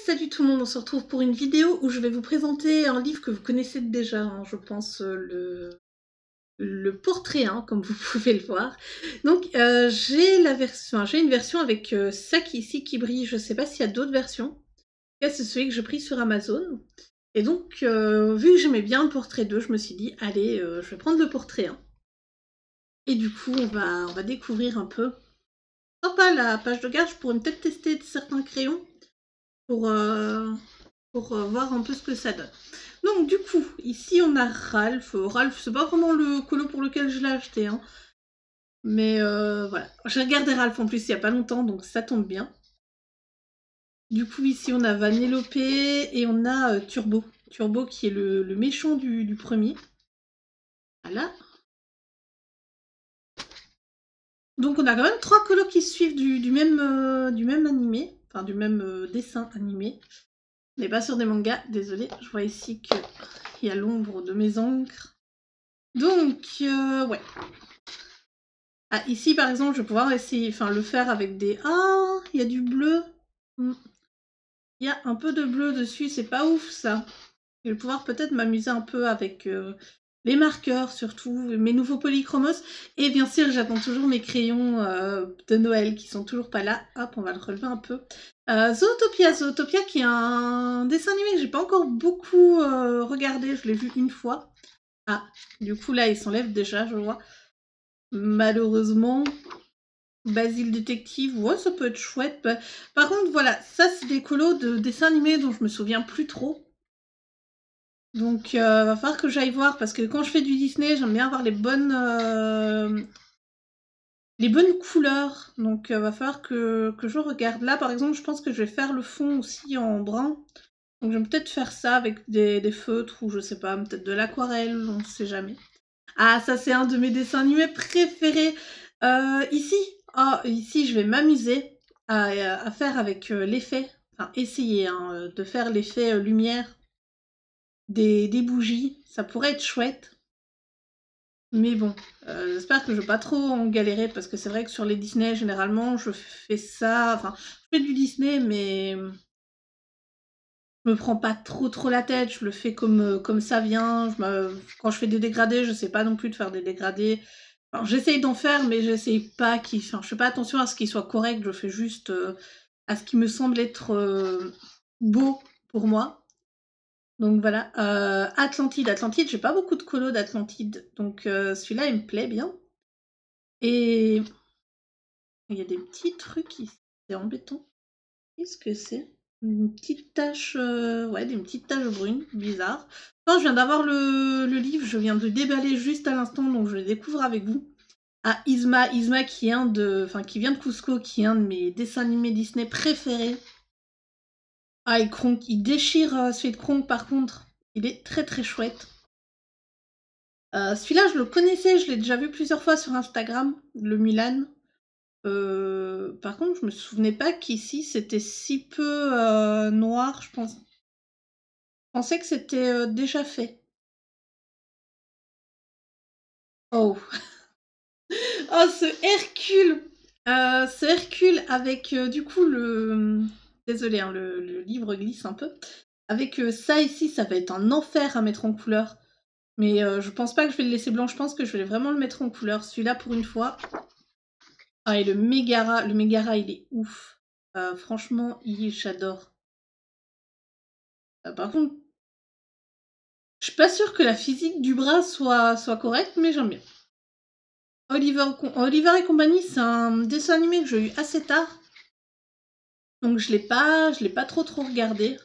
Salut tout le monde, on se retrouve pour une vidéo où je vais vous présenter un livre que vous connaissez déjà, hein, je pense, le portrait, hein, comme vous pouvez le voir. Donc j'ai une version avec ça ici qui brille, je sais pas s'il y a d'autres versions. En tout cas, c'est celui que j'ai pris sur Amazon. Et donc, vu que j'aimais bien le portrait 2, je me suis dit, allez, je vais prendre le portrait 1. Et du coup, on va découvrir un peu. Sympa la page de garde, je pourrais peut-être tester certains crayons pour, voir un peu ce que ça donne. Donc du coup, ici on a Ralph. Ralph, c'est pas vraiment le colo pour lequel je l'ai acheté, hein. Mais voilà. J'ai regardé Ralph en plus il y a pas longtemps, donc ça tombe bien. Du coup, ici on a Vanellope et on a Turbo. Turbo qui est le méchant du premier. Voilà. Donc on a quand même 3 colos qui suivent du même animé, enfin du même dessin animé. On n'est pas sur des mangas, désolé. Je vois ici qu'il y a l'ombre de mes encres. Donc, ouais. Ah, ici, par exemple, je vais pouvoir essayer, enfin, le faire avec des... Ah, il y a du bleu. Il y a un peu de bleu dessus, c'est pas ouf, ça. Je vais pouvoir peut-être m'amuser un peu avec les marqueurs, surtout, mes nouveaux polychromos. Et bien sûr, j'attends toujours mes crayons de Noël, qui sont toujours pas là. Hop, on va le relever un peu. Zootopia qui est un dessin animé que j'ai pas encore beaucoup regardé, je l'ai vu une fois. Ah, du coup, là, il s'enlève déjà, je vois. Malheureusement, Basile Détective, ouais, ça peut être chouette. Par contre, voilà, ça, c'est des colos de dessins animés dont je me souviens plus trop. Donc, va falloir que j'aille voir, parce que quand je fais du Disney, j'aime bien avoir les bonnes couleurs. Donc, va falloir que je regarde. Là, par exemple, je pense que je vais faire le fond aussi en brun. Donc, je vais peut-être faire ça avec des feutres, ou je sais pas, peut-être de l'aquarelle, on ne sait jamais. Ah, ça, c'est un de mes dessins animés préférés. Ici, ici, je vais m'amuser à faire avec l'effet, enfin, essayer hein, de faire l'effet lumière des bougies. Ça pourrait être chouette. Mais bon, j'espère que je vais pas trop en galérer, parce que c'est vrai que sur les Disney, généralement, je fais ça... Enfin, je fais du Disney, mais je me prends pas trop la tête, je le fais comme ça vient. Quand je fais des dégradés, je sais pas non plus de faire des dégradés. Alors, j'essaye d'en faire, mais j'essaye pas enfin, je fais pas attention à ce qu'il soit correct, je fais juste à ce qui me semble être beau pour moi. Donc voilà. Atlantide, j'ai pas beaucoup de colos d'Atlantide, donc celui-là il me plaît bien. Et il y a des petits trucs ici, c'est embêtant. Qu'est-ce que c'est? Une petite tache, ouais, une petite tache brune, bizarre. Quand je viens d'avoir le livre, je viens de déballer juste à l'instant, donc je le découvre avec vous. Ah, Isma qui est qui vient de Cusco, qui est un de mes dessins animés Disney préférés. Ah, et Kronk, il déchire celui de Kronk par contre. Il est très chouette. Celui-là, je le connaissais, je l'ai déjà vu plusieurs fois sur Instagram, le Mulan. Par contre, je me souvenais pas qu'ici c'était si peu noir, je pense. Je pensais que c'était déjà fait. Oh. Oh, ce Hercule! Ce Hercule avec du coup le... Désolée, hein, le livre glisse un peu. Avec ça ici, ça va être un enfer à mettre en couleur. Mais je pense pas que je vais le laisser blanc, je pense que je vais vraiment le mettre en couleur. Celui-là pour une fois. Ah, et le Megara il est ouf. Franchement, j'adore. Par contre, je suis pas sûre que la physique du bras soit correcte, mais j'aime bien. Oliver et compagnie, c'est un dessin animé que j'ai eu assez tard. Donc je l'ai pas trop regardé.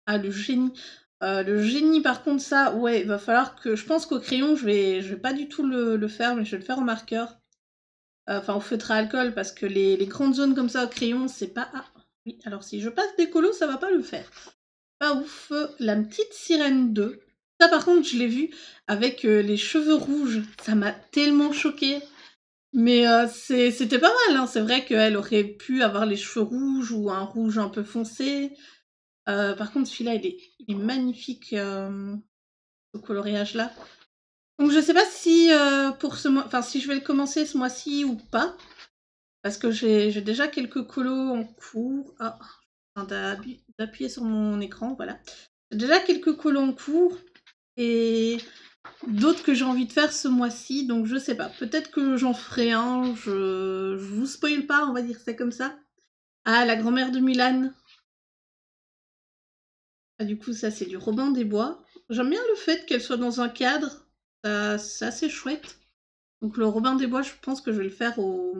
Ah, le génie. Le génie, par contre, ça, ouais, il va falloir que... Je pense qu'au crayon, je vais pas du tout le faire, mais je vais le faire au marqueur. Enfin, au feutre à alcool, parce que les grandes zones comme ça au crayon, c'est pas... Ah, oui, alors si je passe des colos, ça va pas le faire. Pas ouf. La petite sirène 2. Ça, par contre, je l'ai vu avec les cheveux rouges. Ça m'a tellement choquée. Mais c'était pas mal, hein. C'est vrai qu'elle aurait pu avoir les cheveux rouges ou un rouge un peu foncé. Par contre, celui-là, il est magnifique, ce coloriage-là. Donc je sais pas si pour ce mois, enfin si je vais le commencer ce mois-ci ou pas, parce que j'ai déjà quelques colos en cours. Ah, enfin, d'appuyer sur mon écran, voilà. J'ai déjà quelques colos en cours et d'autres que j'ai envie de faire ce mois-ci, donc je sais pas. Peut-être que j'en ferai un, je vous spoil pas, on va dire ça comme ça. Ah, la grand-mère de Mulan. Ah, du coup, ça c'est du Robin des Bois. J'aime bien le fait qu'elle soit dans un cadre, c'est assez chouette. Donc le Robin des Bois, je pense que je vais le faire au...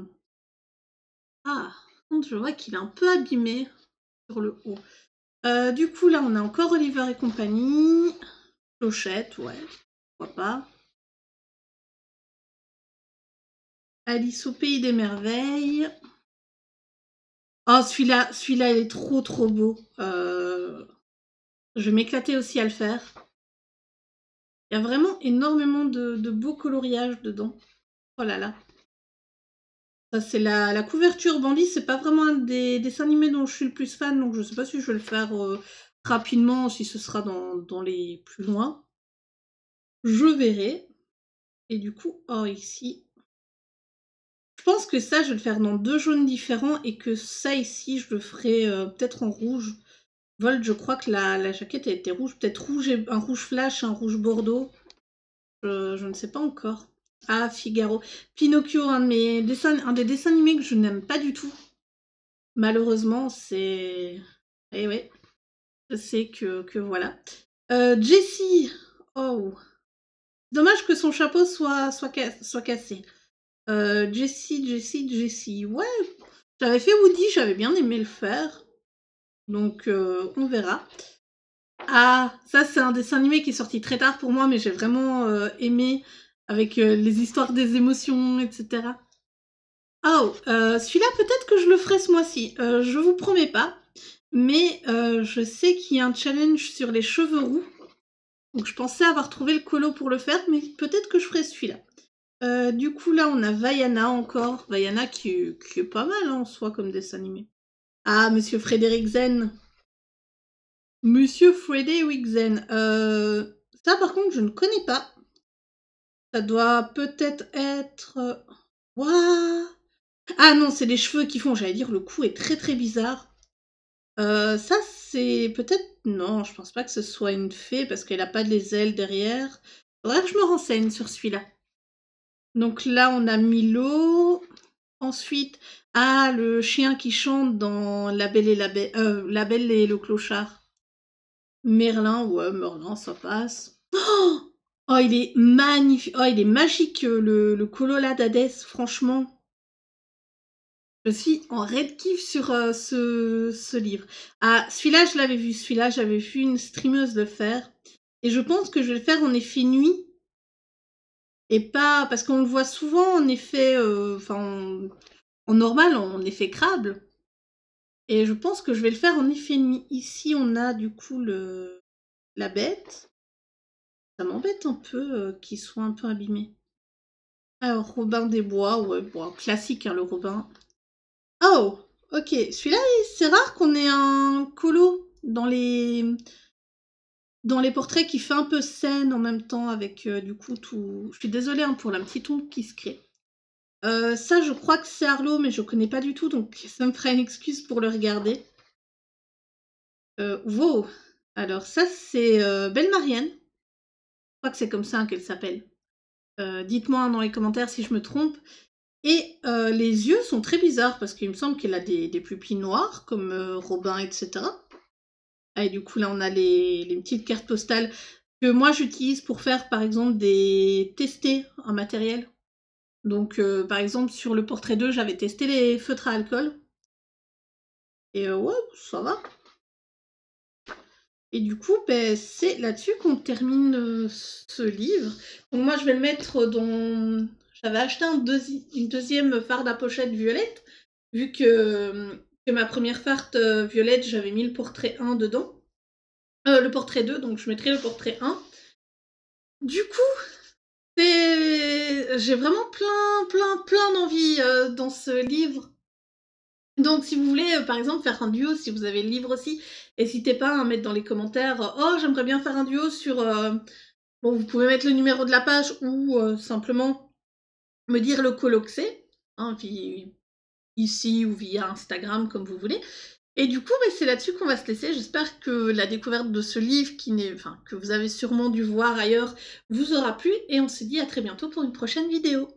Ah, par contre, je vois qu'il est un peu abîmé sur le haut. Du coup, là, on a encore Oliver et compagnie. Clochette, ouais, pourquoi pas. Alice au pays des merveilles. Oh, celui-là, il est trop trop beau. Je vais m'éclater aussi à le faire. Il y a vraiment énormément de beaux coloriages dedans. Oh là là. Ça, c'est la couverture Bambi. C'est pas vraiment un des dessins animés dont je suis le plus fan, donc je sais pas si je vais le faire rapidement, si ce sera dans les plus loin. Je verrai. Et du coup, oh, ici. Je pense que ça, je vais le faire dans 2 jaunes différents et que ça ici, je le ferai peut-être en rouge. Volt, je crois que la jaquette, elle était rouge. Peut-être rouge et un rouge flash, un rouge bordeaux. Je ne sais pas encore. Ah, Figaro. Pinocchio, un des dessins animés que je n'aime pas du tout. Malheureusement, c'est... Eh ouais, je sais que voilà. Jessie. Oh. Dommage que son chapeau soit cassé. Jessie. Ouais, j'avais fait Woody, j'avais bien aimé le faire. Donc, on verra. Ah, ça c'est un dessin animé qui est sorti très tard pour moi, mais j'ai vraiment aimé avec les histoires des émotions, etc. Oh, celui-là peut-être que je le ferai ce mois-ci. Je vous promets pas, mais je sais qu'il y a un challenge sur les cheveux roux. Donc je pensais avoir trouvé le colo pour le faire, mais peut-être que je ferai celui-là. Du coup là on a Vaiana encore. Vaiana qui est pas mal hein, en soi comme dessin animé. Ah, Monsieur Frédéric Zen. Monsieur Frédéric Zen. Ça par contre je ne connais pas. Ça doit peut-être être... Waouh. Ah non, c'est les cheveux qui font, j'allais dire, le cou est très très bizarre. Ça c'est peut-être... Non, je pense pas que ce soit une fée parce qu'elle a pas les ailes derrière. Faudrait que je me renseigne sur celui-là. Donc là on a Milo. Ensuite, ah, le chien qui chante dans La Belle et La Belle et le Clochard. Merlin, ouais, Merlin, ça passe. Oh, oh, il est magnifique. Oh, il est magique, le colo là d'Hadès, franchement. Je suis en red kiff sur ce livre. Ah, celui-là, je l'avais vu. Celui-là, j'avais vu une streameuse le faire. Et je pense que je vais le faire en effet nuit. Et pas... Parce qu'on le voit souvent en effet... Enfin, en normal, en effet crabe. Et je pense que je vais le faire en effet nuit. Ici, on a du coup la bête. Ça m'embête un peu qu'il soit un peu abîmé. Alors, Robin des Bois, ouais, bon, classique, hein, le Robin. Oh, ok. Celui-là, c'est rare qu'on ait un colo dans les portraits qui fait un peu scène en même temps avec du coup tout... Je suis désolée hein, pour la petite ombre qui se crée. Ça, je crois que c'est Arlo, mais je connais pas du tout, donc ça me ferait une excuse pour le regarder. Wow. Alors ça, c'est Belle Marianne. Je crois que c'est comme ça hein, qu'elle s'appelle. Dites-moi dans les commentaires si je me trompe. Et les yeux sont très bizarres parce qu'il me semble qu'elle a des pupilles noires comme Robin, etc. Ah, et du coup là on a les petites cartes postales que moi j'utilise pour faire par exemple tester un matériel. Donc par exemple sur le portrait 2 j'avais testé les feutres à alcool. Et ouais, ça va. Et du coup, ben, c'est là-dessus qu'on termine ce livre. Donc moi, je vais le mettre dans... J'avais acheté une deuxième farde à pochette violette, vu que ma première farde violette, j'avais mis le portrait 1 dedans. Le portrait 2, donc je mettrai le portrait 1. Du coup, j'ai vraiment plein d'envie dans ce livre. Donc si vous voulez, par exemple, faire un duo, si vous avez le livre aussi, n'hésitez pas à mettre dans les commentaires « Oh, j'aimerais bien faire un duo sur... Bon, vous pouvez mettre le numéro de la page ou simplement me dire le colo que c'est, hein, ici ou via Instagram, comme vous voulez. Et du coup, c'est là-dessus qu'on va se laisser. J'espère que la découverte de ce livre, que vous avez sûrement dû voir ailleurs, vous aura plu. Et on se dit à très bientôt pour une prochaine vidéo.